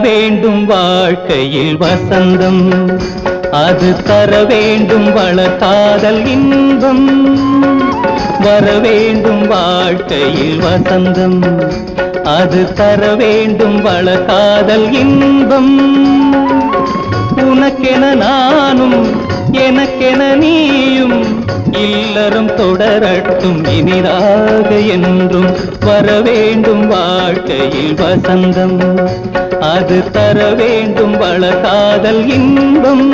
வேண்டும் வாழ்க்கையில் வசந்தம், அது தர வேண்டும் வளர்காதல் இன்பம். வர வேண்டும் வாழ்க்கையில் வசந்தம், அது தர வேண்டும் வளர்காதல் இன்பம். உனக்கென நானும் எனக்கென நீயும், இல்லறம் தொடரட்டும் இனிதாக என்றும். வர வேண்டும் வாழ்க்கையில் வசந்தம், அது தர வேண்டும் வளர்காதல் இன்பம்.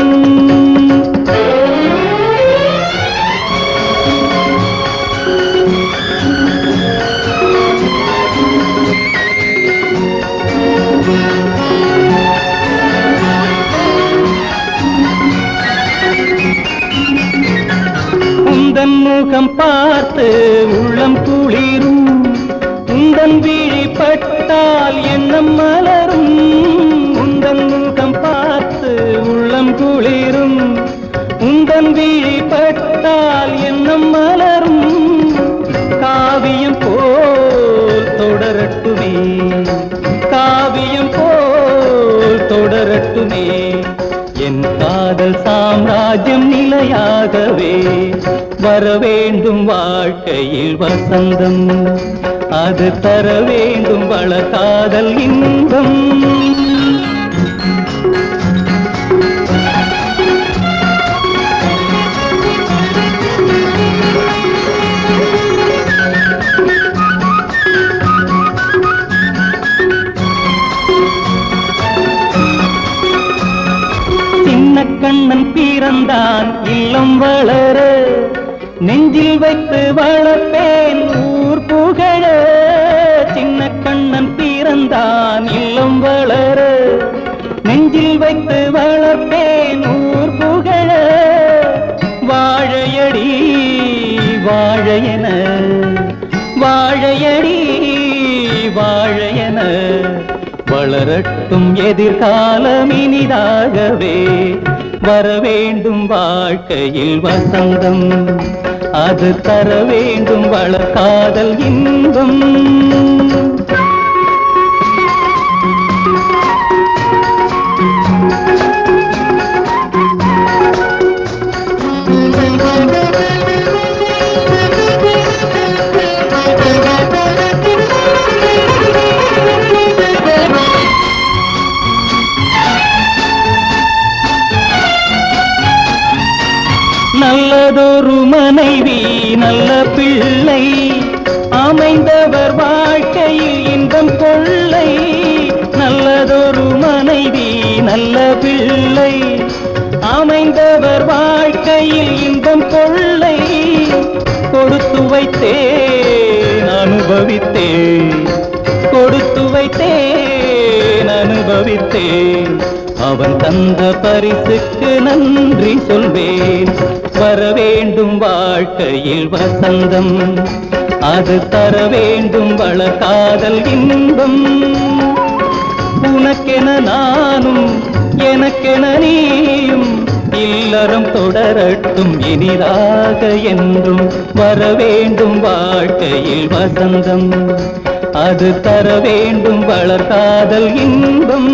உந்தன் முகம் பார்த்து உள்ளம் குளிரும், உந்தன் விழி பட்டால் எண்ணம் மலரும். உந்தன் முகம் பார்த்து உள்ளம் குளிரும், உந்தன் விழி பட்டால் எண்ணம் மலரும். காவியம் போல் தொடரட்டுமே, காவியம் போல் தொடரட்டுமே, என் காதல் சாம்ராஜ்யம் நிலையாகவே. வர வேண்டும் வாழ்க்கையில் வசந்தம், அது தர வேண்டும் வளர்காதல் இன்பம். சின்ன கண்ணன் பிறந்தான் இல்லம் வளர, நெஞ்சில் வைத்து வளர்ப்பேன் ஊர் புகழ. சின்ன கண்ணன் பிறந்தான் இல்லம் வளர, நெஞ்சில் வைத்து வளர்ப்பேன் ஊர் புகழ. வாழையடி வாழையன, வாழையடி வாழையன, வளரட்டும் எதிர்காலம் இனிதாகவே. வர வேண்டும் வாழ்க்கையில் வசந்தம், அது தர வேண்டும் வளர்காதல் இன்பம். நல்லதொரு மனைவி நல்ல பிள்ளை, அமைந்தவர் வாழ்க்கையில் இன்பம் கொள்ளை. நல்லதொரு மனைவி நல்ல பிள்ளை, அமைந்தவர் வாழ்க்கையில் இன்பம் கொள்ளை. கொடுத்து வைத்தேன் அனுபவித்தேன், கொடுத்து வைத்தேன் அனுபவித்தேன், அவன் தந்த பரிசுக்கு நன்றி சொல்வேன். வர வேண்டும் வாழ்க்கையில் வசந்தம், அது தர வேண்டும் வளர்காதல் இன்பம். உனக்கென நானும் எனக்கென நீயும், இல்லறம் தொடரட்டும் இனிதாக என்றும். வர வேண்டும் வாழ்க்கையில் வசந்தம், அது தர வேண்டும் வளர்காதல் இன்பம்.